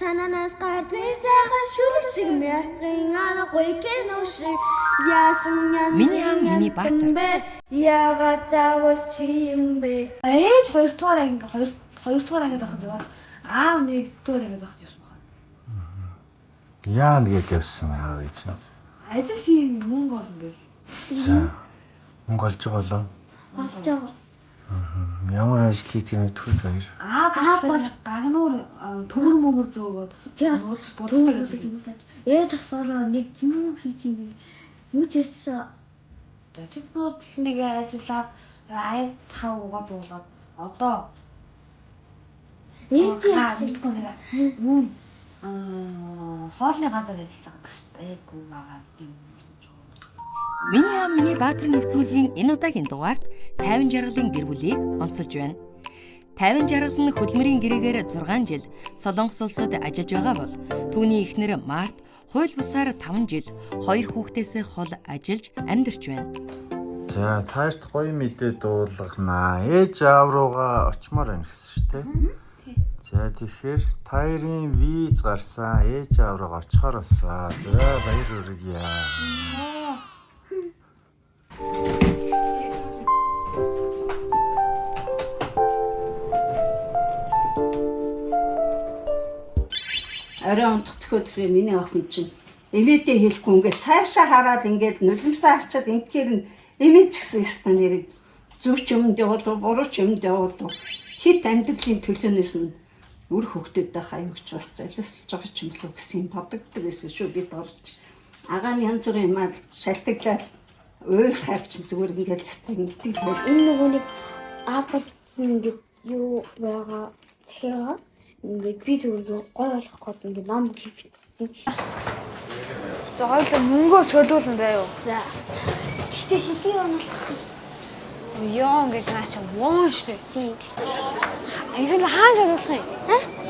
Сананаас гардны сайхан шүрэг шиг мяртгын анахгүй кино шиг яасан Миний баатар. Яагаад заавал чи юм бэ? Ээж 2 дугаар анги 2 дугаар ангид байхад яваад аав 1 дугаар ангид байхад явсан байна. Яа нэгэд явсан аав ээж. Ажил хийн мөнгө олно гэх. За. Мөнгө олж байгаа болоо. Болж байгаа. Ямар ажил хийх юм төгс баяр. Аав бол гагнуур төмөр мөнгөр зөөгөөд Тэгээс боддог гэж. ээж асуураа нэг юм хийх юм бэ? Юу ч ярьсан. Тэднүүд нэг ажиллаад аяг тав угаад буулгаад одоо Ээж мөн хоолны газар ажиллаж байгаа гэсэн айгуу байгаа юм. Миний баатар нэвтрүүлгийн энэ удаагийн дугаарт 50 жаргалын гэр бүлийг онцолж байна. 50 жаргал нь хөдөлмөрийн гэрээгээр 6 жил Солонгос улсад ажиллаж байгаа бол түүний эхнэр Март хууль бусаар 5 жил 2 хүүхдээсээ хол ажиллаж амьдарч байна. За таарт гоё мэдээ дуулгана. Ээж аав руугаа очимоор байна гэсэн шүү дээ. За тэгэхээр таарын виз гарсан. Ээж аав руугаа очихоор болсон. За баяр хүргье. Арай унтах өдрөө миний охин чинь эмээдээ хэлэхгүй ингээд цаашаа хараад ингээд нулимсаа арчаад ингээр нь эмээ ч гэсэн стан нэрийг зүг ч юмд явуулав буруу ч юмд явуулав хит амьдралын төлөөнөөс нь үр хөвгтөдөө хаяагч бас золиослж байгаа ч юм л гэсэн бодогддог гэсэн шүү бид орж агааны янз бүрийн юмад шалтгаалаад өөр харч зүгээр ингээд стангидэг байсан. энэ нөгөө нэг аавга бичсэн ингээд юу байгаа тэгэхээр ингээд би зүгээр гой болох гээд ингээд ном хийвчихсэн. За хоёул мөнгөө солиулна заяа. За. Тэгтээ хэдий онолох вэ? Ёо гэж наач вон штэ. Тийм. Ихэнх хаан солиулах юм.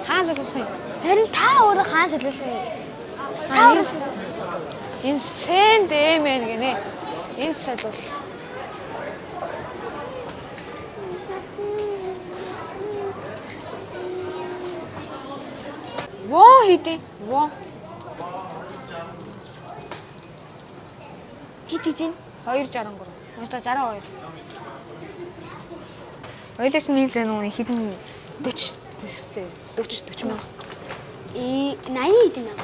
Хаан солиулах юм. Харин та өөрөө хаан солиулах юм. Та Энэ сэн дэмэн гинэ. Энд солиул. Воо хийдэ. Воо. хэдий чинь 263. Өстө 62. Ойлооч нийлээ нөгөө хідэн 40 төстэй 40 мянга. 80 хэдэн мянга.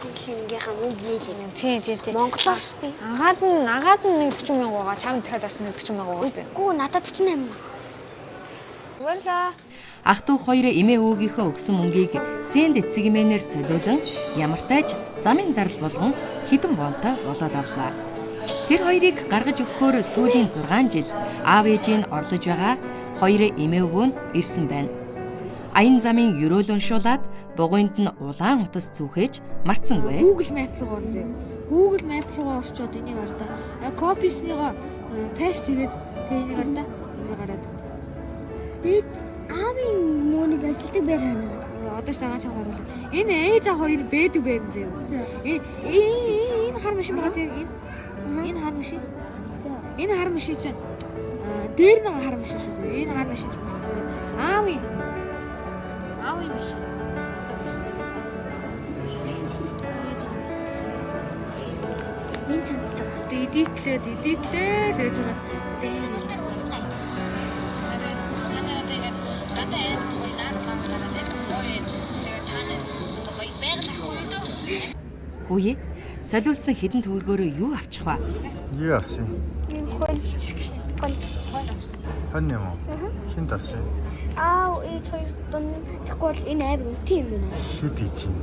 Инглингийнхаа мөнгө нийлээ. Тийм. Монголоор шүү дээ. Агаад нь нэг 40 мянга байгаа. Чамд дахиад бас нэг 40 мянга байгаа шүү дээ. Үгүй надад 48 мянга. Баярлаа. Ах トゥ хоёр эмээ өвгийнхөө өгсөн мөнгийг сэнд эцэгмэнээр солиулан ямартайж замын зардал болгон хідэн вонтой болоод авлаа. Тэр хоёрыг гаргаж өгөхөөр сүүлийн 6 жил аав ээжийн орлож байгаа хоёр эмээ өвгөө нь ирсэн байна. Аян замын ерөөл уншуулад бугуйнд нь улаан утас цүхэж марцсангүй. Google Map руу орё. Google Map руу орчоод энийг ардаа. Кописныгоо паст хийгээд энийг ардаа. Энийг гараад. Ээж аавын нөөник ажилтдаг байр хана. Одоо цагаан чангаар. Энэ ээж аа хоёр бэдэг байран заяа. Энэ хар машин байгаа заяа. Энэ хар машин. Энэ хар машин чинь дээр нэг хар машин шүү дээ. Энэ хар машин чинь аавын машин. Энэ цанц байгаа. Эдитлээ дээж байгаа. Хүүе солиулсан хідэн төгрөгөөрөө юу авчих вэ? Юу авсан? Энэ хой жижиг хой авсан. Хон юм уу? Хинт авсан? Аав ээж хоёр дун тэгэхгүй бол энэ аав үнэтэй юм байна. Хэд ийч юм?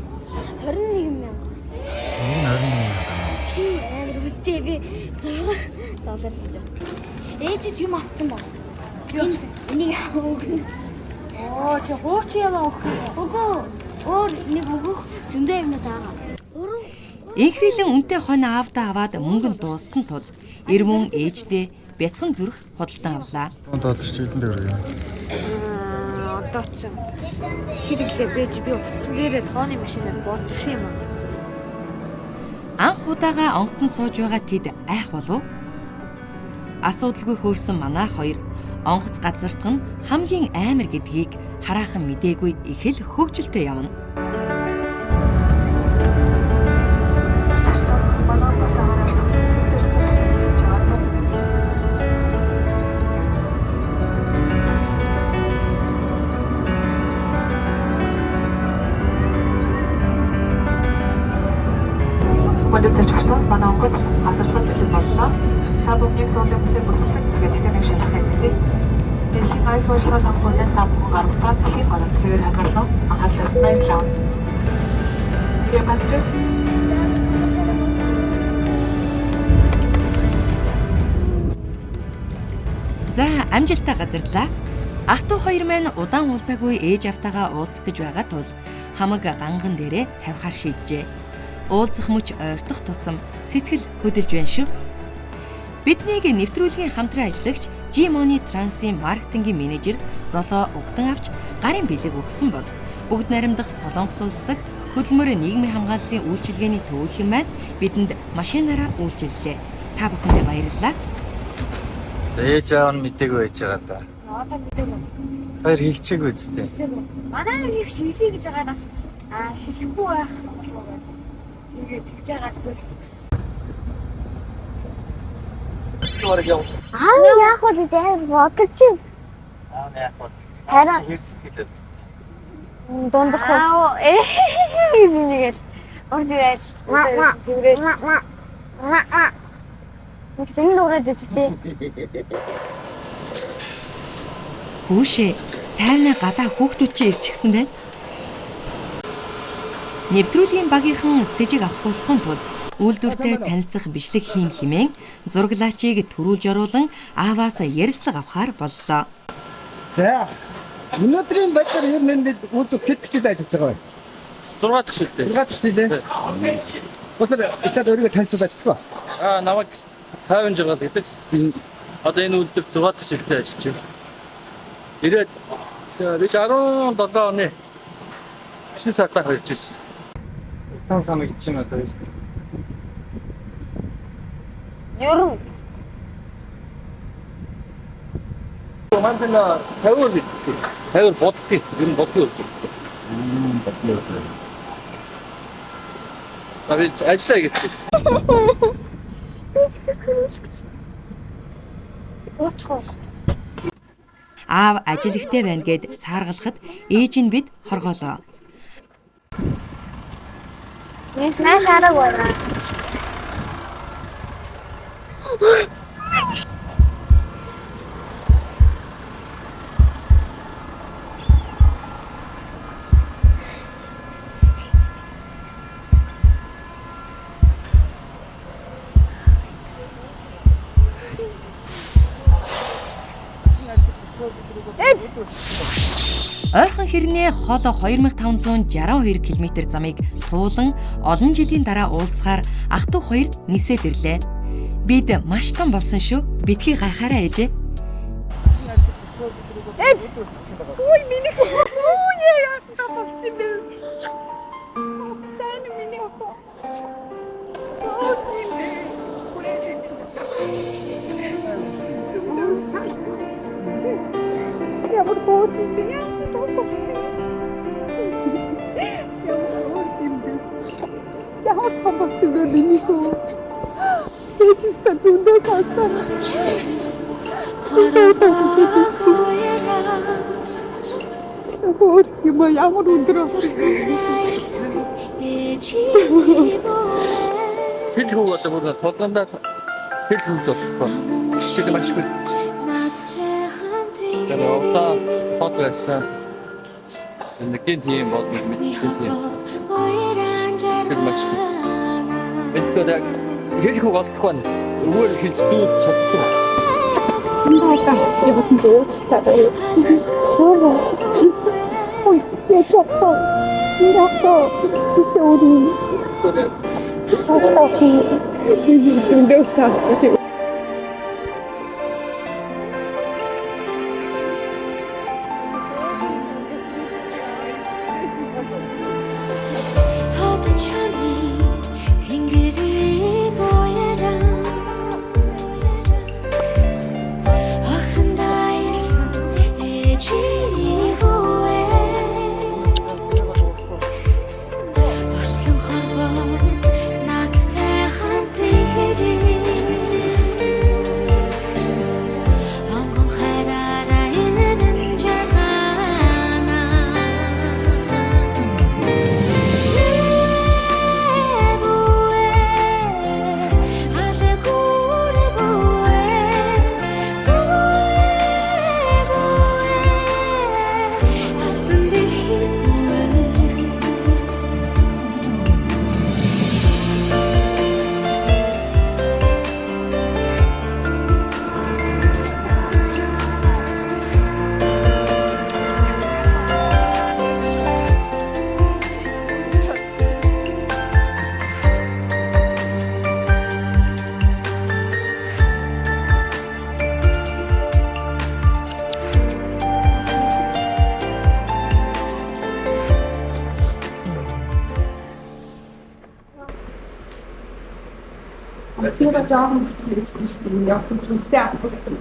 21 мянга. Энэ 21 мянга. Тийм амар үнэтэй би $6 гэж бодсон. Ээжид юм авсан баг. Юу авсан? Энийг өгнө. Оо чи хууч юм аа өгөх. Өгөө. Өөр нэг өгөх зөндөө юмнууд байгаа. Инхрийлэн үнэтэй хонь аавдаа аваад мөнгө нь дууссан тул эр мөн ээждээ бяцхан зүрх худалдан авлаа. $100 ч хэдэн төгрөг юм? Одоо ч хэрэглээ би утсан дээрээ тооны машинаар бодсон юм аа. Анх удаага онгоцон сууж байгаа тэд айх болов? Асуудалгүй хөөрсөн манаа хоёр онгоц газардах нь хамгийн амар гэдгийг хараахан мдээгүй их л хөвгөлтэй явна. Өнөөдөр зочигчдоо манай онгоц газарлал бэлэн боллоо. Та бүхнийг суулийн бүсээ бүсэлэг гэдэг нэг шалгахыг хүсье. Дэлхийн аян суурьшлагын хамгаалалтаас та бүхэн гаргацаад дэлхийн гаралт хэвээр хадгалсан анхаарлаас баярлалаа. Dear passengers, За амжилттай газарлаа. Ах トゥ хоёр маань удаан уулзаагүй ээж автагаа уулзах гэж байгаа тул хамаг ганган дээрээ тавихаар шийджээ. Уулзах мөч ойртох тусам сэтгэл хөдөлж байна шүү. Биднийг нэвтрүүлгийн хамтран ажиллагч G-Money Trans-ийн маркетингийн менежер Золоо угтан авч гарын бэлэг өгсөн бол бүгд наримдах Солонгос улс дахь хөдөлмөр нийгмийн хамгааллын үйлчилгээний төвлөрийн маань бидэнд машинаараа үйлчиллээ. Та бүхэндээ баярлалаа. Ээж аав нь мдэггүй байж байгаа да. Одоо мэдээгүй. Хоёр хэлчихээгүй үстэй. Манай нэг шилхий гэж байгаа нас хэлэхгүй байх болов уу. Тэгээд тэгж байгаа байсан гэсэн. Яах вэ гэж бодож чинь. Яг бол. Хараа. Хэр сэтгэлээд. Дундах уу. Нэгээр. Ордиэр. Нэг тань дураад идтээ. Хүүшээ тайвны гадаа хүүхдүүд чинь ирчихсэн байна. Нэвтрүүлгийн багийнхан сэжиг авахгүйхэн тулд үйлдвэртэй танилцах бичлэг хийн хэмээн зураглаачийг төрүүлж оруулан ааваас ярилцлага авахар боллоо. За өнөөдрийн байдлаар ер нь энэ үйлдвэр хэд гişэд ажиллаж байгаа вэ? 6 дахь шилтэй. 6 гişэд. Босоор ихад өөрийгөө танилцуулж ажиллах уу? Намайг 50 жагаад гэдэг. Одоо энэ үйлдвэр 6 дахь шилтэй ажиллаж байна. Ирээд бид 17 оны 9 цагтаа харж ирсэн. Тан санагч юм одоо. Ер нь Мандна 50 боддгийг. Ер нь боддгийг. Авиж ажиллаа гэдэг. Аав ажил ихтэй байна гэд цааргалахад ээж нь бид хоргоолоо. Нэс нааш арга байна. Ойрхон хэрнээ хол 2562 км замыг туулан олон жилийн дараа уулзахаар ах トゥ хоёр нисээд ирлээ. Бид маш том болсон шүү. Бидхий гайхаараа ээжээ. Ээж. Ой миний хөө яасан та болсон юм бэ? Сайн миний хөө. Ямар боот юм бэ? Яасан та болсон юм? Ямар болсон бэ миний хөө? Ээжтэй зөндөө саасан. Өөр юм ямар өндөр Хэл хүү одоо толгондоо хэл хүү болчихсон. Чи маш их. Тэр одоо podcast нэг тийм болно тийм. Тэр маш их. Эндээ хэл хүү болчих байна. Өөр хэлж дүүж чадахгүй. Тандаа чи бас дөөцтэй. Ой, яачаа. Яачаа. Төөрий. Окей. Зөндөө цаасаа. Тэр жоохон ирсэн шүү дээ. Яг хүнсээ авчихсан.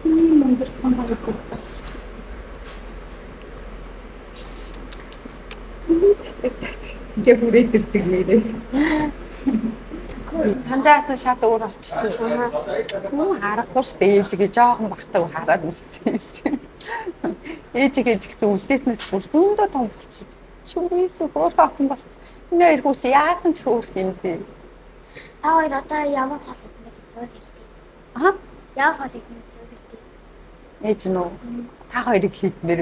Тийм мөнгө том байгаад байна. Ингээ хүрээд ирдэг нэрээ. Санжаас нь шат өөр болчихчих. Хүн харахгүй шүү дээ. Ээжигээ жоохон бахтаг хараад үлдсэн шүү. Ээжигээ ч гэсэн үлдээснээс бүр зөндөө том болчих. Шүрээс өөр охин болсон. Энэ хоёр хүүч яасан ч хөөх юм дээ. Та хоёр одоо ямар хол идмээр зөөр хэлдэг. Аа? Ямар хол идмээр зөөр хэлдэг. Ээж нөө та хоёрыг хийдмээр.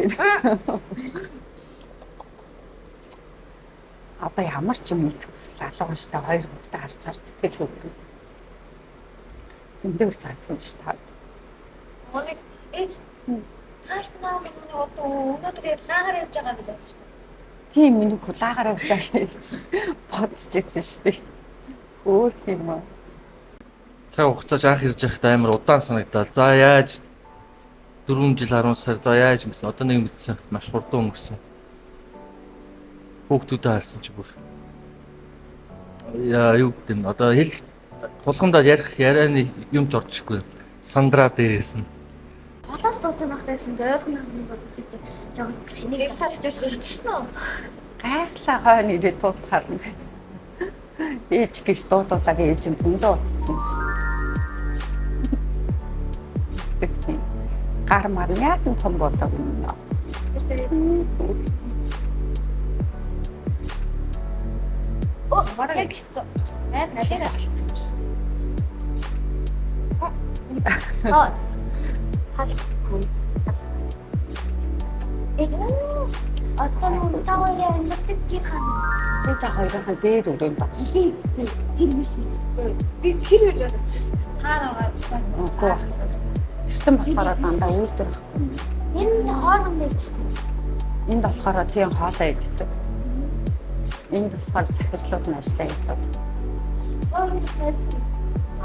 Одоо ямар ч юм идэх хүсэл алга шүү дээ. Хоёр хүүхдээ харж чаар сэтгэл хөдлөн. Зөндөө сансан биш та. Өнөөдөр ээж тааш наа нэг одоо өнөөдөр лагаар явж байгаа гэж байна. Тийм миний лагаар явж байгаа гэж бодчихсон шүү дээ. Өөр юм аа. Цаг хугацааж анх ирж байхдаа амар удаан санагдал. За яаж 4 жил 10 сар за яаж гэсэн одоо нэг мэдсэн маш хурдан өнгөрсөн. Хүүхдүүдэд харсан чи бүр яа юу гэдэг нь одоо хэл тулгамдаа ярих ярианы юм ч орчихгүй. Сандраа дээрээс нь. Холоос дуусан багтайсан ойрхоноос нэг бодсон чи жоо энийг таарч ирсэн үү? Гайхлаа хойно ирээд туутахаар. Ээж гэж дуудуулаг ээж нь зөндөө утцсан шүү. Гар мар яасан том бодог юм. Оо, бараг гэсэн. Надад болцсон юм шүү. Аа. Хал. Одоо нэг таавар амьддаг гэр хаа. Ээж хоёрын дээр өрөөнд Тийм. Тэр биш үү? Би тэр гэж бодчихсон. Цаанаа байгаа. Тэр чинь болохоор дандаа үйлдвэр ахгүй. энэ хооронд байж. Энд болохоор тийм хоолоо иддэг. Энд болохоор захирлууд нь ажиллаа хийсэн.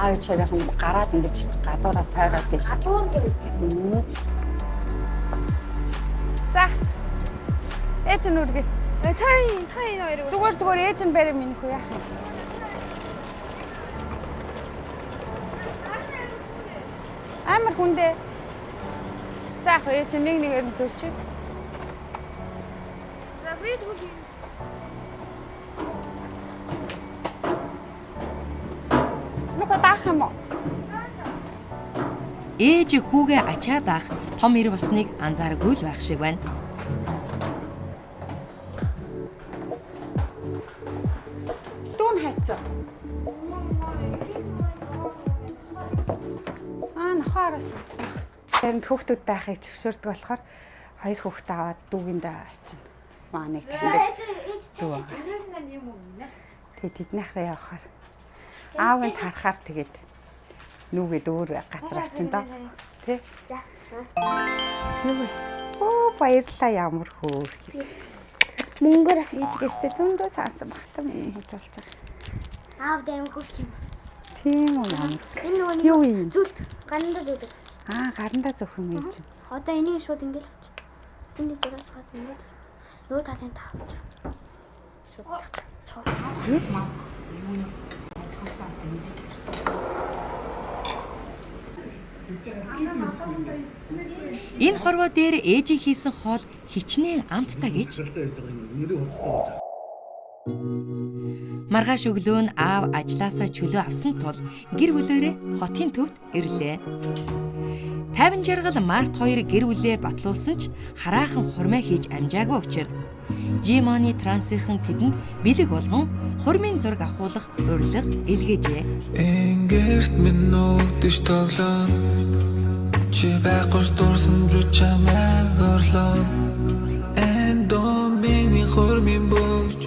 Аав чирээхэн гараад ингэж гадуураа тойроод тийш. Гадуур дээр. За. Ээж нь үргэ. Та энэ хоёрыг Зүгээр ээж нь барь минь хүү яах юм. Амар хүндээ. За яг ээж нэг нэгээр нь зөөч. За би тэгвэл Нүг даах юм уу? Ээж хүүгээ ачаад ах том ир болсныг анзааргүй л байх шиг байна. Дүүн хайцсан. Нохоороос утсан. Тэнд хүүхдүүд байхыг зөвшөөрдөг болохоор хоёр хүүхдээ аваад дүүгэндээ очино. Маа нэг Ээж юм уу нэ? тэгээд тэднийхээ явахаар аав нь харахаар тэгээд нүгэд өөр газар очино доо. Тэ? За. Нүгэ. Оо баярлалаа ямар хөөр. Мөнгөөр Ээжгээстэй зөндөө сансан багтаа миний хийж болж байгаа. аав дэм хөрх юм байна. Тийм үү ямар. Энэ нөгөө Юу юм? зүлт гандаа зүлт. Гарандаа зөвхөн ээж. Одоо энийг шууд ингээл авч. Энийг зураас гад ингээд нөгөө талын таавч. Шууд. Ээж маа. Энэ хорвоо дээр ээжийн хийсэн хоол хичнээн амттай гэж. Маргааш өглөө нь аав ажлаасаа чөлөө авсан тул гэр бүлээрээ хотын төвд ирлээ. 50 жаргал Март 2 гэр бүлээ батлуулсан ч хараахан хурмаа хийж амжаагүй учраас Жимоны трансийнхан тэдэнд бэлэг болгон хурмын зураг авахуулах урилга илгээжээ. Энгэрт минь нүдэж тоглоно. Чи байхгүй дурсан чамайг орлоо. Эндоо миний хурмын бөгж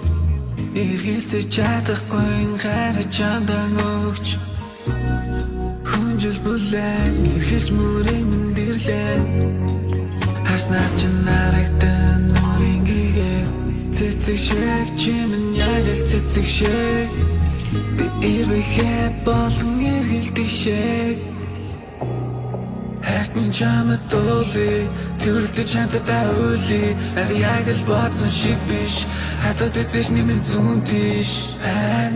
эргэлзэж чадахгүй гараж чандан өгч. Хүнжил бүлээн эргэлж мөрийн дэрлээ. Хаснаас ч нарагдан нүрийн гээ. Цэцэг шиг чимэн яг л цэцэг шиг. Би эрвэхэ болон эргэлдэг шиг. Min чамд дуулъя тэрэлдэж хамтдаа уйлъя яг л бодсон шиг биш хатад эцэж нэмэн зүүн тийш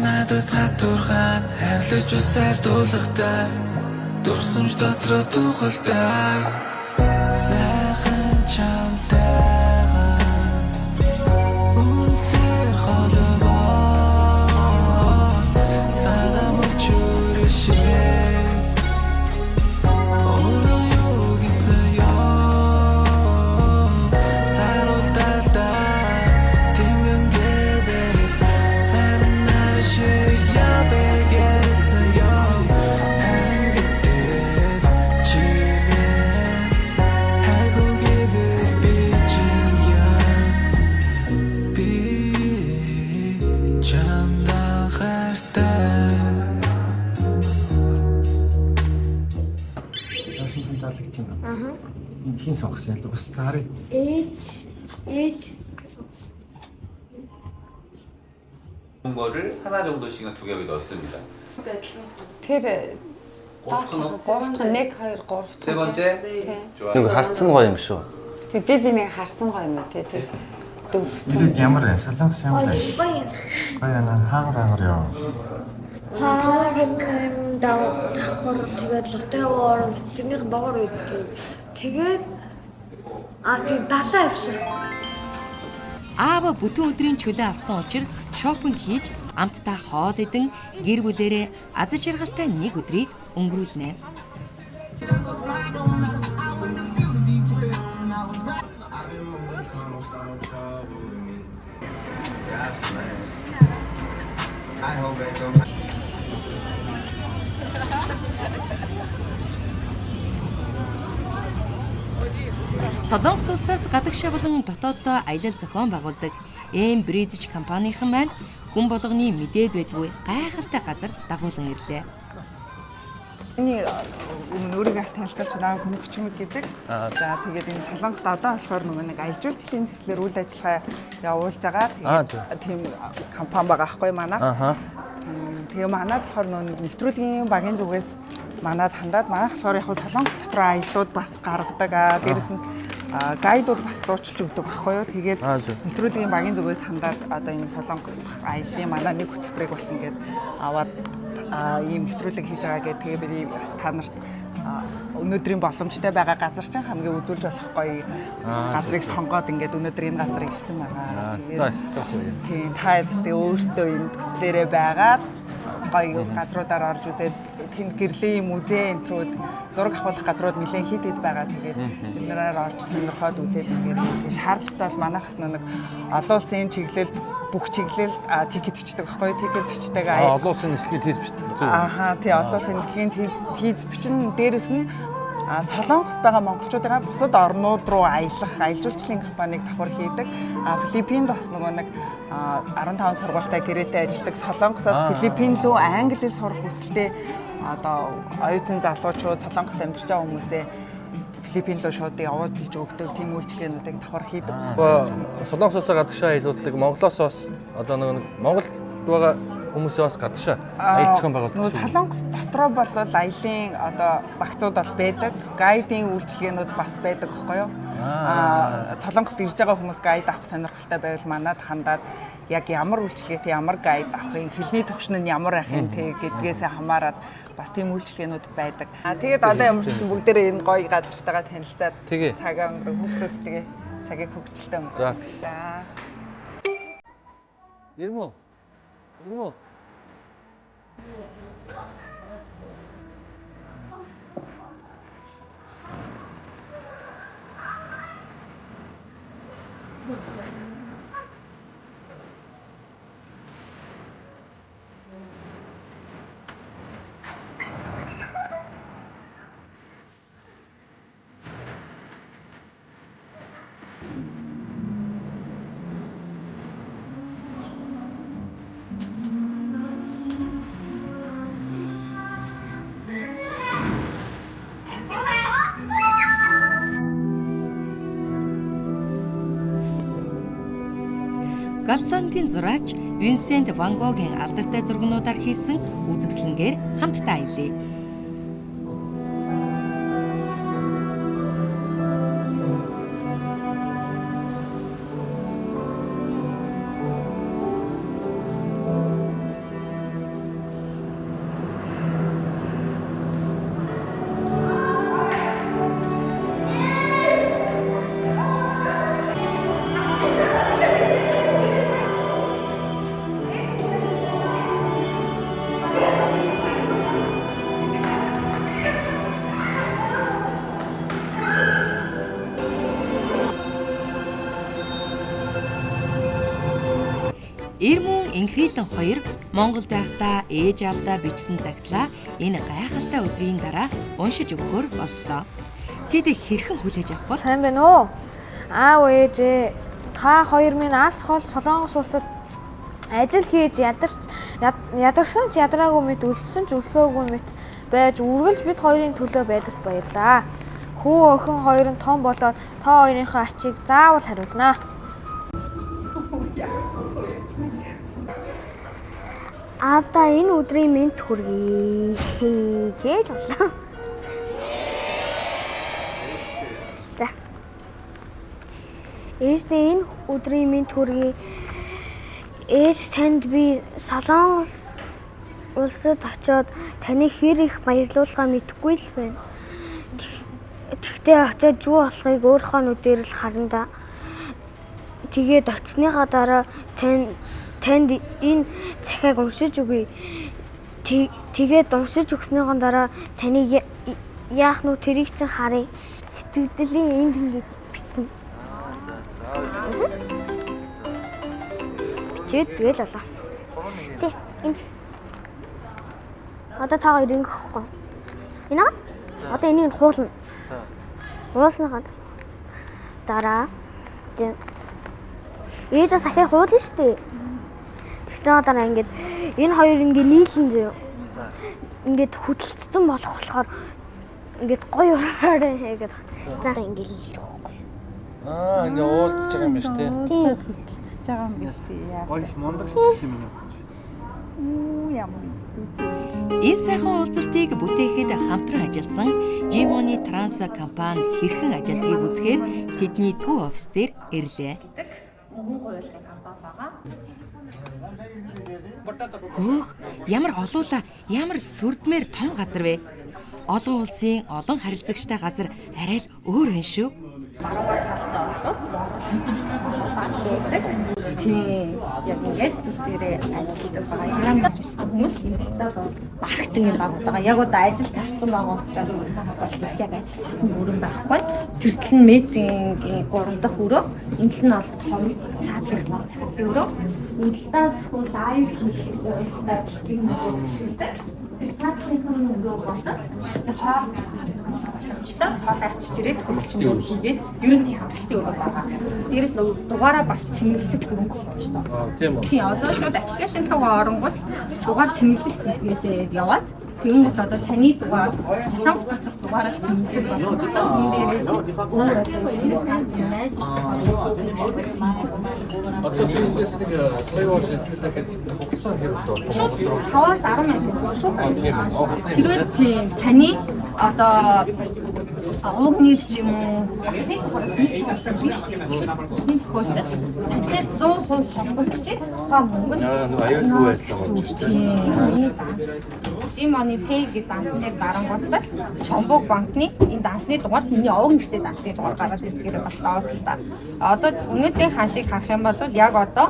надад хатуурхан хайрлаж усаар дуулахтай дурсамж дотроо тухалтай сайхан чамтайгаа үнцэр холбоо сага мөчөршээ Хин сонгосон л бас таарыг ээж 거를 하나 정도씩은 두 개에 넣습니다. Тэр 3хан 1 2 3 세 번째. 좋아요. 이거 харцсан гоё юм шүү. Тэг би нэг харсан гоё юм тий тэр ирээд ямар вэ? Солонгос ямар вэ? баян Баяна хаагар ёо. хаагийн давхар тэгээд лотеор тэрнийх доор өгдөг. Тэгээд тэг далаа авсан. Аава бүтэн өдрийн чөлөө авсан учраас шопинг хийж амттай хоол идэн гэр бүлэрээ аз жаргалтай нэг өдрийг өнгөрүүлнэ. Солонгос улсаас гадагшаа болон дотооддоо аялал зохион байгуулдаг British компанийн маань хүн болгоны мэдээд байдгүй гайхалтай газар дагуулan ирлээ. Миний өөрийгөө танилцуулж байгаа хүн хүчмэг гэдэг. За тэгээд энэ Солонгост одоо болохоор нөгөө нэг аялал жуулчлалын чиглэлээр үйл ажиллагаа явуулж байгаа. Тэгээд тийм компани байгаа аахгүй манай. Тэгээ манайд болохоор нөгөө нэвтрүүлгийн багийн зүгээс манайд хандаад манайх болохоор яг Солонгос дотор аяллууд бас гаргадаг. Дээрэс нь гайдууд бас дуучилж өгдөг байхгүй юу. Тэгээд нэвтрүүлгийн багийн зүгээс хандаад одоо энэ Солонгос аяллаа манай нэг хөтөлбөрийг бас ингээд аваад ийм нэвтрүүлэг хийж байгаа гэдэг. Тэгээ би бас та нарт өнөөдрийн боломжтой байгаа газар чинь хамгийн үзүүлж болох гоё газрыг сонгоод ингээд өнөөдөр энэ газрыг ирсэн байгаа. Тийм та тэгээ өөрсдөө энэ төс дээрээ байгаад гоё газруудаар орж үзээд тэнд гэрлийн музей энтрүүд зураг авах газрууд нэлээд хэд хэд байгаа. Тэгээд тэднэрээр орж сонирхоод үзээд ингээд шаардлагатай бол манайхаас нэг олон улсын чиглэлд бүх чиглэлд тикет бичдэг байхгүй тикет бичдэг олон улсын нислэгийг хийж бичдэг. Тий олон улсын нислэгийг хийж бичнэ. Дээрэс нь Солонгост байгаа монголчуудаа бусад орнууд руу аялах аялал жуулчлалын компанийг давхар хийдэг. Филиппинд бас нөгөө нэг 15 сургуультай гэрээтэй ажилладаг. Солонгосоос Филиппин рүү англи хэл сурах хүсэлтэй одоо оюутан залуучууд Солонгост амьдарч байгаа хүмүүсээ Филиппин руу шууд яваад бич өгдөг тийм үйлчлэгээнүүдийг давхар хийдэг. Солонгосоос гадагшаа аялуулдаг Монголоос бас одоо нэг Монгол байгаа хүмүүсээ бас гадагшаа аялал зохион байгуулдаг. Солонгос дотроо бол аялын одоо багцууд бол байдаг. Гайдын үйлчлэгээнүүд бас байдаг байхгүй юу? Солонгост ирж байгаа хүмүүс гайд авах сонирхолтой байвал манад хандаад яг ямар үйлчлэгээтэй ямар гайд авахын хэлний төвшин нь ямар ахын гэдгээс хамаарат бас тийм үйлчлэгээнүүд байдаг. Тэгээд одоо ямар ч гэсэн бүгдээрээ энэ гоё газартайгаа танилцаад цагаа өнгөрөө хүүхдүүдтэйгээ цагийг хөгжилтэй өнгөрөө. За. Ирмөө. Ирмөө. Голландын зураач Винсент ван Гогийн алдартай зургнуудаар хийсэн үзэсгэлэнгээр хамтдаа аялъя. Эрмүн Инхрийлэн хоёр Монгол байхдаа ээж авдаа бичсэн загтлаа энэ гайхалтай өдрийн дараа уншиж өгөхөөр боллоо. Тэд хэрхэн хүлээж авах вэ? Сайн байна уу? Аав ээжээ та хоёр минь алс хол Солонгос улсад ажил хийж ядарсан ч ядраагүй мэт өлссөн ч өлсөөгүй мэт байж үргэлж бид хоёрын төлөө байдагт баярлаа. Хүү охин хоёр нь том болоод та хоёрынхаа ачийг заавал хариулнаа. Аавда энэ өдрийн мэнд хүргэе гэж боллоо. За. Ээжтэй энэ өдрийн мэнд хүргэе. Ээж танд би Солонгос улсад очиод таны хэр их баярлуулгаа мэдэхгүй л байна. Тэгтээ очиод юу болохыг өөрийнхөө нүдээр л харна да. Тэгээд очсныхаа дараа танд энэ захиаг уншиж өгье. Тэгээд уншиж өгснийхаа дараа таны яах нь тэрийг чинь харъя. Сэтгэлийн энд ингэ битэн. Бичээд тэгэл болоо. Тэ энэ. Одоо та хоёр ингэхгүй. Энэ гад? Одоо энийг хуулна. Хуусныхаа дараа ээж сахиа хуулна шүү дээ. Тэгснээр дараа ингээд энэ хоёр ингээд нийлэн зөө. Ингээд хөдөлгдсөн болохоор ингээд гоё ураараа хийгээд дараа ингээд нийлж өгөхгүй. Ингээ уулзж байгаа юм биш тий. Тийм хөдөлгдөж байгаа юм биш яа. Гоё мондог сэтгэл юм юм. Ямар Энэ сайхан уулзалтыг бүтээхэд хамтран ажилласан Jimony Trans компани хэрхэн ажилдгийг үзэхээр тэдний төв офис дээр ирлээ. Мөнгөн гуйлгын компани байгаа. Хөөх, ямар олуула, ямар сүрдмээр том газар вэ? Олон улсын олон харилцагчтай газар арай л өөр юм шүү. Баруугаар талтай болов баач байдаг. Тийм. Яг ингэж бүтээрээ ажилладаг байгаа. Яамдаа хүмүүс багтан юм баг байгаа. Яг одоо ажил тарсан байгаа учраас яг ажилчид нь бүрэн байхгүй. Тэртэл нь метингийн 3 дахь өрөө, энэ л нь бол том цаадлах цагийн өрөө. Эндэлдээ зөвхөн лайв хийхээс өөрчлөлт тийм шилдэг. Тэр цаадлахын өрөө болоод хоол авчиж ирээд хөлчөнд өгөөд ер нь тийм хамралтын өрөө байгаа. Дээрээс нөгөө дугаараа бас цэнгэлжих хөрөнгө болчихсон. Тийм үү. Тийм одоо шууд аппликейшн руугаа оронгууд дугаар цэнгэлэх гэдгээс яваад тэгвэл одоо таны дугаар Солонгос дахь дугаараа цэнгэлэх болчихсон. Энэ дээрээс өөр Одоо бизнес нэг соёо шийдлэхэд хугацаа хэрэг доо. 5-аас 10 минут шүү. Хэрвээ тийм таны одоо уг нэр ч юм уу нэг тохиолдолд танцад 100% холбогдчихэж тухайн мөнгө нь аюулгүй байлаа болж байна. Jimony Pay гэдэг дансны дарангуудад Чомбог банкны энэ дансны дугаар миний овог нэртэй дансны дугаар гараад ирдгээр бас доотлоо та. Одоо өнөөдрийн хашиг харах юм бол яг одоо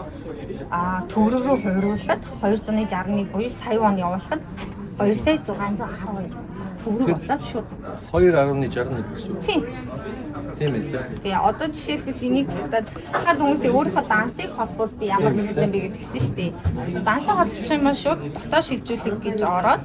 төгрөг рүү хувируулаад 261 буюу сая вон явуулахад 2,612 төгрөг болоод шууд 2.61 гэсэн үг. Тийм. Тийм ээ. Тэгээ одоо жишээлбэл энийг удаад хаад хүмүүсээ өөрийнхөө дансыг холбуул би ямар мэдэн бэ гэдэг гисэн шүү дээ. Дансаа холбож юм шууд дотоод шилжүүлэх гэж ороод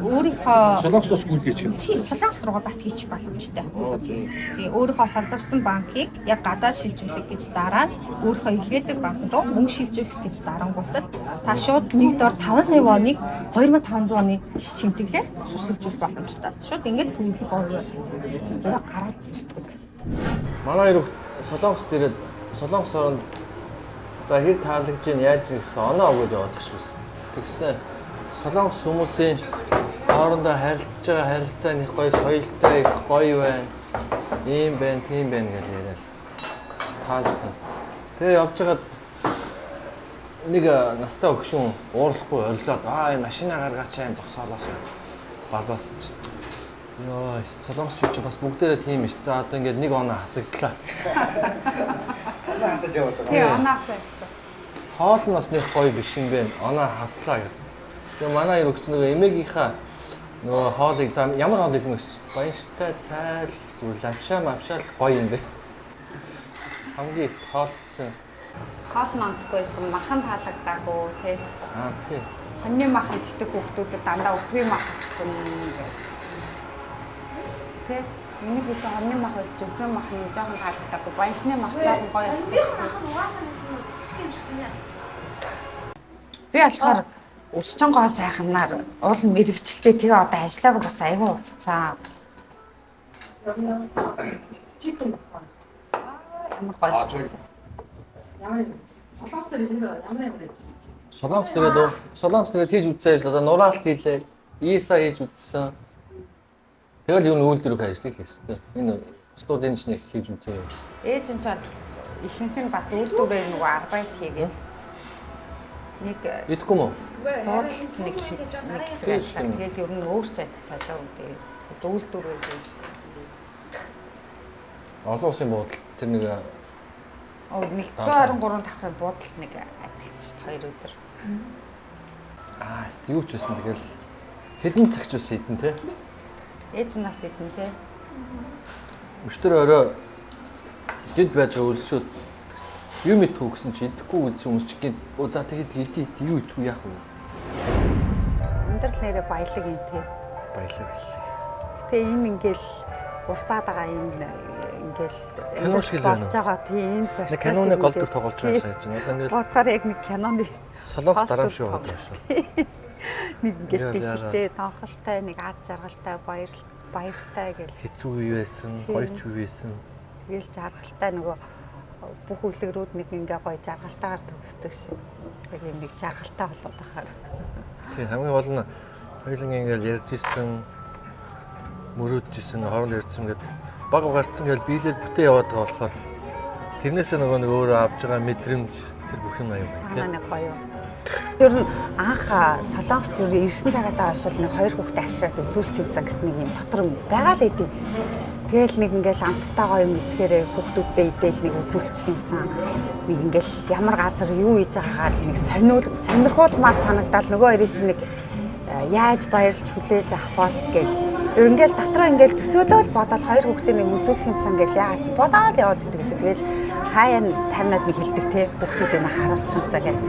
өөрийнхөө Солонгос гүйл хийчих юм. Тийм, Солонгос руугаа бас хийчих боломжтой. Тэгээ өөрийнхөө холбосон банкыг яг гадаад шилжүүлэх гэж дараа нь өөрийнхөө илгээдэг банк руу мөнгө шилжүүлэх гэж дарангуутад та шууд нэг дор 5 сая воныг 2500 оны шимтгэлээр шилжүүлэх боломжтой. Шууд ингэж төлөх боёо. Гараад ирдэг. Манай хэрэг Солонгос дээрээ Солонгос оронд за хэр таалагдж байна яаж гэсэн оноо өгөөд яваад гişвсэн. Тэгснээр Солонгос хүмүүсийн хоорондоо харилцаж байгаа харилцаа нэг гоё соёлтой их гоё байна. Ийм байна, тийм байна гэж яриад таалагдсан. Тэгээ явж байгаад нэг настай өгшөн уурлахгүй орилоод энэ машина гаргаач зогсоолоос балбаас ёо, солонгосч чи бас бүгдээрээ тийм ш. За одоо ингээд нэг оноо хасагдлаа. Хасаж яваад байгаа. Тийм, оноосоо гэсэн. Хоол нь бас нэг гоё биш юм бэ. Оноо хаслаа гэдэг. Тэгээ манай хоёр өгч нөгөө эмээгийнхаа нөгөө хоолыг за ямар хоол идэх мэгс баяртай цайл зүйл авшаа мавшаал гоё юм бэ. Хамгийн их тоолсон Хоол нь онцгойсэн, махан таалагдаагүй тий. Тий. Хоньны мах иддэг хүүхдүүдэд дандаа өхрийн мах авчихсан гэх. Тий. Миний гэж хоньны мах байсан ч өхрийн мах нь жоохон таалагдаагүй. Баяшны мах жоохон гоё байсан. Би болохоор өсчин гоо сайхнаар уул нь мэрэгчлээ тэгээ одоо ажиллаагүй бас айгүй уццаа. Ямар гоё. Ямар солонгос дээр ямар юм бэ? Солонгос дээр хийж үзсэн ажил одоо нураалт хийлээ. Ийса хийж үзсэн. Тэгэл юу н үйлдвэрийг ажиллаж хийсэн. Энэ студийн чинь хийж үзсэн. Ээж нь ч бол ихэнх нь бас үйлдвэрээр нөгөө арбайт хийгээл нэг идэхгүй мө? Буудалд нэг хэсэг ажиллаа. Тэгэл ер нь өөрч ажил солио гэдэг. Үйлдвэрээр хийл. Олон улсын буудал тэр нэг 123 давхрын буудалд нэг ажилласан шүү дээ 2 өдөр. Юу ч байсан тэгэл хэдэн цагч ус идэн те. Ээж нь бас идэн те. Өчтөр орой дэд байж өлсөд юу мэдгүй гэсэн чи идэхгүй үзсэн хүмүүс чинь за тэгээд юу идэх яах вэ? Амьдрал нэрээ баялаг юм те. Баялаг. Гэтэ энэ ингээл урсаад байгаа энэ ингээл кино шиг л байна. Болж байгаа тийм процесс. Нэг киноны гол дүр тоглож байгаа сайж байна. Одоо ингээл бодохоор яг нэг киноны солонгос дарамт шүү байгаа шүү. Нэг ингээл тэгтэй тонхолтой нэг ад жаргалтай баяртай гэл хэцүү үе байсан, гоё ч үе байсан. Тэгэл жаргалтай нөгөө бүх үлгэрүүд нэг ингээ гоё жаргалтайгаар төгсдөг шүү. Яг нэг жаргалтай болоод байхаар. Тийм хамгийн гол нь хоёулын ингээл ярьж исэн мөрөөдчихсэн хооронд ярьсан гэдэг баг гарцсан гэж биелэл бүтээ яваад байгаа болохоор тэрнээсээ нөгөө нэг өөрөө авж байгаа мэдрэмж тэр бүх юм аяа байна тийм. Манай гоё. Тэр нь анх солонгос зүрх ирсэн цагаас хойш нэг 2 хүүхдээ авчираад үзүүлчихсэн гэсэн нэг юм дотор байгаа л эдий. Тэгэл нэг ингээл амттайгаа юм итгээрээ хүүхдүүдтэй идээл нэг үзүүлчихсэн. Нэг ингээл ямар газар юу хийж байгаагаа л нэг сонирхуулмаар санагдал нөгөө хоёрыг чинь нэг яаж баярлж хүлээж авах бол гэл ингээл дотроо ингээл төсөөлөл бодоод 2 хүүхдээ нэг үзүүлэх юмсан гэл яагаад ч бодоод яваад идэг гэсэн. Тэгэл хаяа танаад нэг хэлдэг те хүүхдүүдээ нэг харуулчихсаа гэл.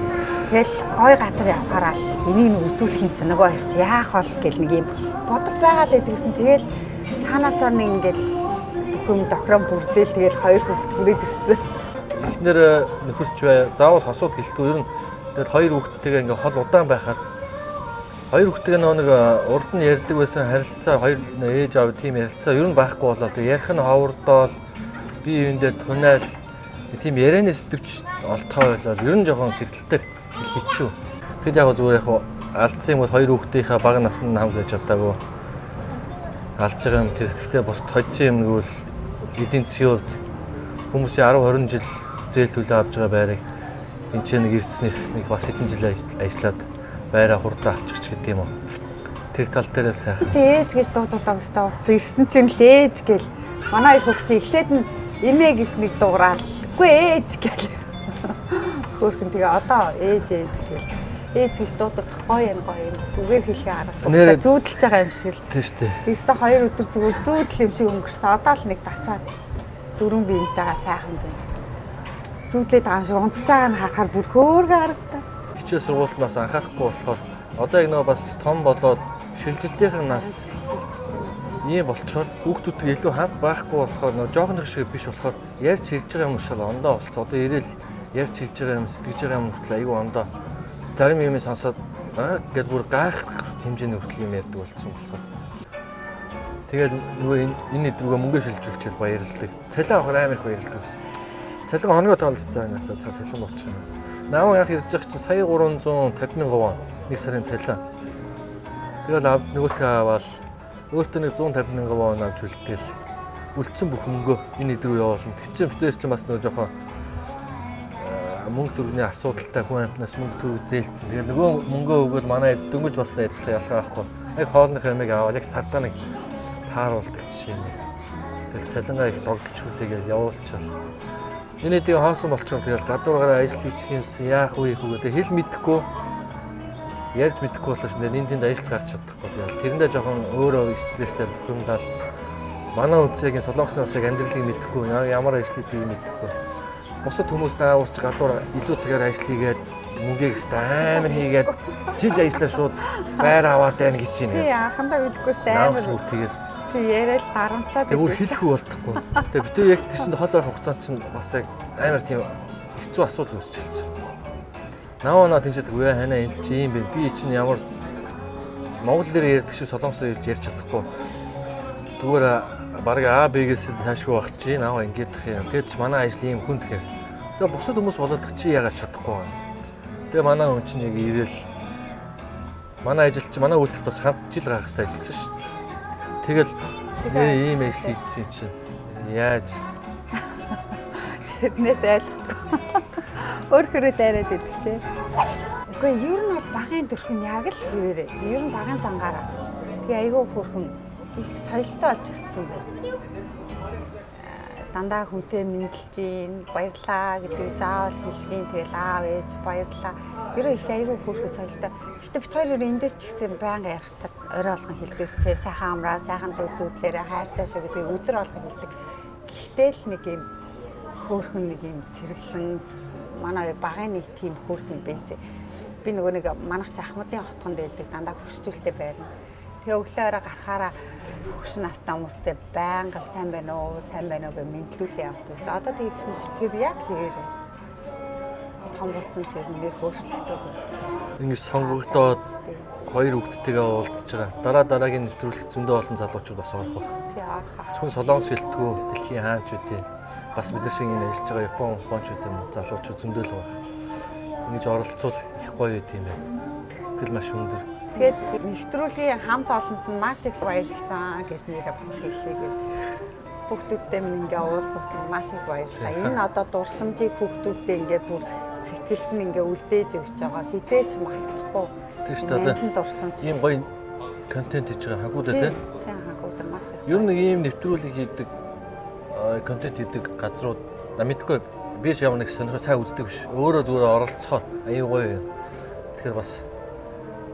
Тэгэл гой газар явахаараа л энийг нэг үзүүлэх юмсан нөгөө хоёр чи яах бол гэл нэг юм бодол байгаа л идэг гэсэн. Тэгэл цаанаасаа нэг ингээл бүх юм дохроо бүрдээл тэгэл 2 хүүхд бүрээд ирсэн. Эхнэр нөхөрч бай заавал хосууд гэлтгүй ер нь тэгэл 2 хүүхдтэйгээ ингээ хол удаан байхаар 2 хүүхдтэйгээ нэг урд нь ярьдаг байсан харилцаа 2 ээж аав тийм ярилцаа ер нь байхгүй болоод ярих нь ховордоол би юундээ тунайл тийм ярианы сэтвч олдхоо болоод ер нь жоохон тэртэлтэй хэцүү. Тэгэд яг зүгээр яг алдсан юм бол 2 хүүхдийнхээ бага насны нам гэж бодаагүй алж байгаа юм тэр гэхдээ бос хоцсон юм нэгвэл эдийн засгийн хувьд хүмүүсийн 10 20 жил зээл төлөө авж байгаа байрыг энэ ч нэг эрдснийх нэг бас хэдэн жил ажиллаад байраа хурдан авчих гэдэг юм уу. Тэр тал дээр сайхан. Ээж гэж дуудуулаа өстой утсан ирсэн чинь л ээж гэл. Манай хүүхд эхлээд нь эмээ гэж нэг дуурал. Үгүй ээж гэл. Хөөрхөн тэгээ одоо ээж гэл. Ээж гэж дуудах гоё юм. Түгээр хэлхээ аргагүй. Зүүдэлж байгаа юм шиг л. Тийм шүү дээ. Тэрсээ 2 өдөр зүгээр зүүдэл юм шиг өнгөрсөн. Одоо л нэг дасаад 4 биентэйгээ сайхан байна. Зүүдлээд байгаа шиг унтж байгааг нь харахаар бүр хөөргөө харагдав. Хичээл сургуультнаас анхаарахгүй болохоор одоо яг нөө бас том болоод шилжилтийн нас ийм болчоор хүүхдүүдтэй илүү хамт байхгүй болохоор нөө жоохнох шиг биш болохоор ярьж хэлж байгаа юм шиг ондоо болцоо. Одоо ирээл ярьж хэлж байгаа юм сэтгэж байгаа юм хүртэл айгүй ондоо. Зарим юм сонсоод гэд бүр гайх хэмжээний хүртэл юм ярьдаг болсон болохоор. Тэгээд нөгөө энэ нэдрүүгээ мөнгө шилжүүлчихэл баярлалаа. Цалин авах амар их баярлалаа гэсэн. Цалин хоногоо тоолцсон цаа цалин болчихно. Наав яг ирж байгаа чинь сая 350,000 вон нэг сарын цалин. Тэгэл нөгөөтөө аваад өөртөө нэг 150,000 вон авч үлдээл. Үлдсэн бүх мөнгөө энэ нэдрүү явуулна. Тэг чинь битээр чинь бас нөгөө жоохон мөнгө төрний асуудалтай хүн амтнаас мөнгө төгөж зээлцсэн. Тэгээд нөгөө мөнгөө өгөөд манай дөнгөж бас адилхан ялгаа байхгүй. Яг хоолных ямиг аваад яг сартаа нэг тааруулдаг жишээ нэ. Тэгэл цалингаа их догдчихүүлээгээд явуулчихвал. Энэ дээг хоосон болчихвол тэгэл гадуураараа ажил хийчих юмсан яах вэ гэдэг хэл мэдэхгүй ярьж мэдэхгүй болооч энэ тэнд ажил гарч чадахгүй. Тэгэл тэрэндээ жоохон өөрөө стресстэй бүхэмдэл манай үнцгийн солонгосын усыг амьдралыг мэдэхгүй ямар ажил хийхийг мэдэхгүй. бусад хүмүүс дааварч гадуур илүү цагаар ажиллагээд мөнгөийг амар хийгээд жил ажиллаа шууд байр аваад байна гэж Тий, байна. анхандаа мэдгүйс амар. Тэгээд Тий, яриад дарамтлаад. Тэгвэл хэлэхгүй болдохгүй. Тэгээ бид яг тийшэнд хол байх хугацаанд чинь бас яг амар тийм хэцүү асуудал үүсч байна. Наваа тийшээд үе ханаа энд чи юм бэ? Би чинь ямар Монгол дээр ярьдаг шиг солонгосоор ярьж чадахгүй. Зүгээр бараг А Б-гээс таашгүй байх чи наваа ингэж тах юм. Тэгээд ч манай ажил ийм хүн тэгэхээр. Тэгээ бусад хүмүүс болоод чи яагаад чадахгүй байна. Тэгээ манай хүн чинь яг ирээл манай ажил чи манай үйлдэлт бас хамт жил гахсаа ажилласан шүү дээ. Тэгэл ийм ажил хийсэн чинь яаж Тэрнээс ойлгохгүй. Өөрөөрөө дайраад идэх тий. Үгүй ер нь бол багын төрхөн яг л хэвээрээ. Ер нь багын зангаараа. Тэгээ айгүй хөрхөн их соёлтой болж өссөн байна. Дандаа хүнтэй мэдлж гин баярлаа гэдэг заавал хэлхийн тэгэл аав ээж баярлаа. Ер нь их айгүй хөрхөн соёлтой. Гэтэ бид хоёр эндээс ч гэсэн байнга ярихтаа орой болгон хэлдэгс тий сайхан амраа сайхан зөв зүйлээрээ хайртай шүү гэдэг өдөр болгон хэлдэг. Гэхдээ л нэг юм хөөрхөн нэг юм сэргэлэн манай багын нэг тийм хөөрхөн байсан. Би нөгөө нэг манайх ч ахмадын хотгонд байдаг дандаа хөрсчүүлтэй байна. Тэгээ өглөөрөө гарахаараа хөрш настай хүмүүстэй байнга сайн байна уу гэж мэдлүүлээ явдаг. Одоо тэгсэн чинь тэр яг хэрэг том болсон ч юм нэг өөрчлөлтөө. ингэж сонгогдоод хоёр хүүхдтэйгээ уулзж байгаа. Дараагийн нэвтрүүлэх зөндөө олон залуучууд бас орох байх. Тий орох. Зөвхөн солонгос хэлтгүү дэлхийн хаанч үгүй. Бас бид нар шиг энэ ажиллаж байгаа Япончууд юм залуучууд зөндөө л байх. Ингэж оролцвол их гоё үт юм байна. Сэтгэл маш өндөр. Тэгээд нэвтрүүлгийн хамт олонд нь маш их баярлсан гэж нэрээ бас хэллээ. Хүүхдүүдтэй минь ингээ уулзсан маш их баярлалаа. Энэ одоо дурсамжийг хүүхдүүдтэй ингээ бүр сэтгэлд нь ингээ үлдээж өгч байгаа. Хизээч мартахгүй. Тийш одоо ийм гоё контент хийж байгаа хагуудаа тийм. Тийм хагуудаа маш их. Ер нь ийм нэвтрүүлэг хийдэг контент хийдэг газрууд мэдгүй би ч ямар нэг сонирхол сайн үздэг биш. Өөрөө зүгээр оролцохоор аюу гоё юм. Тэгэхээр бас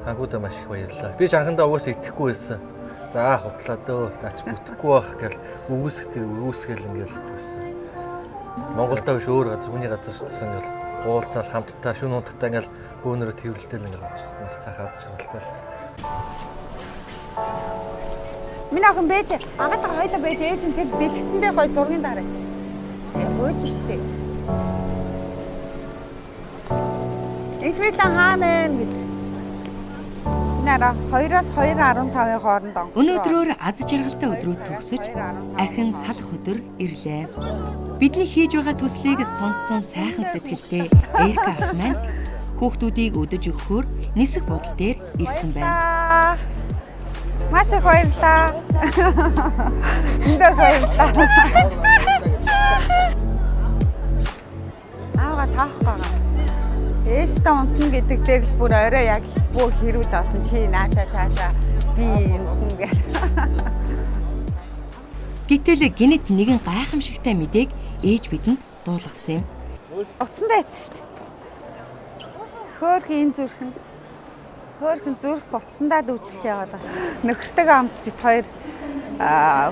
хагуудаа маш их баярлалаа. Би ч анхандаа угаасаа итгэхгүй байсан. За худлаа дөө наач бүтэхгүй байх гэл үгүйсгэл ингээл хэлсэн. Монголдоо биш өөр газар хүний газар шилжсэн ингээл уулзаал хамтдаа шүн унтахтаа ингээл бөөнөрөө тэрвэлтэл ингээл очсон. Маш сайхан жаргалтай. Миний охин бэж агаатай хоёлоо бэж ээж нь тэр бэлгэцэндээ гоё зургийн дараа. Хөөж штэ. Ихвэлэн хаана гэж. Нара 2-оос 2:15-ийн хооронд он. Өнөөдрөөр аз жаргалтай өдрүүд төгсөж ахин салах өдөр ирлээ. Бидний хийж байгаа төслийг сонссон сайхан сэтгэлтэй Эрка ах маань хүүхдүүдийг өдөж өгөхөөр нисэх бодол дээр ирсэн байна. Маш их баярлалаа. Эндээс баярлалаа. Аага таахгүй. Ээжтэй унтна гэдэг дээр л бүр орой яг бүх хэрүүл болсон чи наашаа цаашаа би унтна гэх. Гэтэл гинэт нэгэн гайхамшигтай мэдээг ээж бидэнд дуулгасан юм. Уцсандаа ийц шүү дээ. Хөөрхөн зүрхэн. Хөөрхөн зүрх буцсандаа дүүжилж яваад байгаа. Нөхөртэйгээ хамт бид хоёр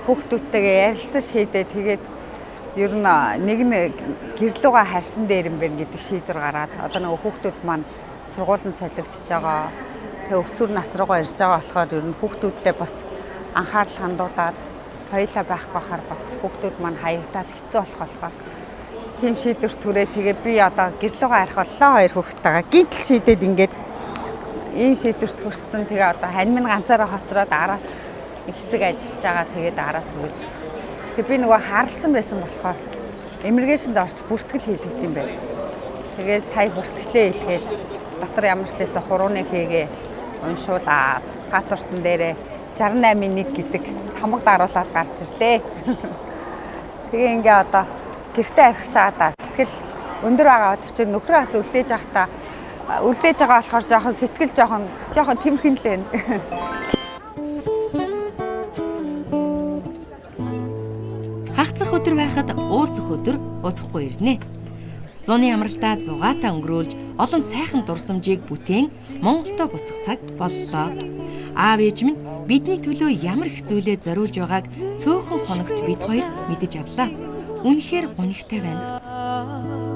хүүхдүүдтэйгээ ярилцаж шийдээ тэгээд ер нь нэг гэрлүүгээ харьсан дээр юм байна гэдэг шийдвэр гаргаад одоо нөгөө хүүхдүүд маань сургуулийн солигдож байгаа. Тэгээ өсвөр нас руугаа ирж байгаа болохоор ер нь хүүхдүүдтэй бас анхаарал хандуулад хоёулаа байхгүй хахаар бас хүүхдүүд маань хаягдаад хэцүү болохоор тийм шийдвэр түрээ тэгээ би одоо гэрлүүгээ харих боллоо хоёр хүүхдтэйгээ гинтл шийдээд ингээд ийм шийдвэрт хүрсэн. Тэгээ одоо хань минь ганцаараа хоцроод араас нэг хэсэг ажиллаж байгаа. Тэгээд араас хөл. Тэгээ би нөгөө харалцсан байсан болохоор эмигрэшнд орч бүртгэл хийлгэж юм байна. Тэгээ сая бүртгэлээ хэлгээд дотор ямар ч тэсэ хурууны хийгээ уншуулаад пассвортон дээрээ 681 гэдэг тамга даруулаад гарч ирлээ. Тэгээ ингээ одоо гэртээ архиж байгаа даа. Сэтгэл өндөр байгаа боловч нөхрөө бас үлдээж байхдаа үлдээж байгаа болохоор жоохон сэтгэл жоохон тэмхэн л байна. Хагцах өдөр байхад уулзах өдөр удахгүй ирнэ. Зуны амралтаа зугаатаа өнгөрүүлж олон сайхан дурсамжийг бүтээн Монголдо буцах цаг боллоо. Аав ээж минь бидний төлөө ямар их зүйлээ зориулж байгааг цөөхөн хоногт бид хоёр мэдэж авлаа. Үнэхээр гонигтай байна.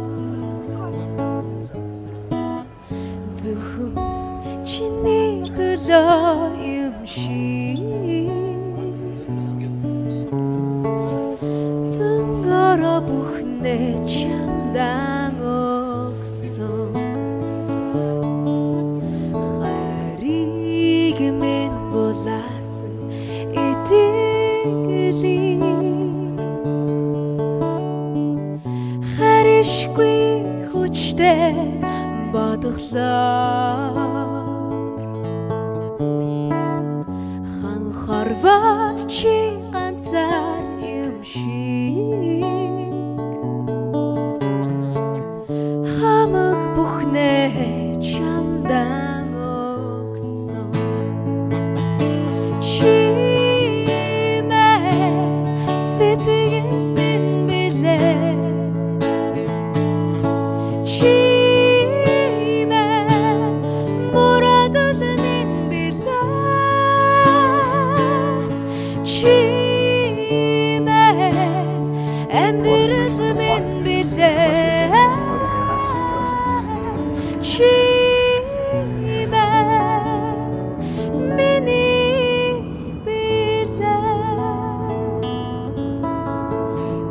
штэ бодлоо хан харват чи ганцаар юм шиг хамаг бүхнээ чамдан өгсөн чимээ сэтгэл минь билээ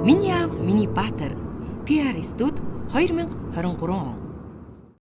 Миний аав, миний баатар PR студ 2023 он.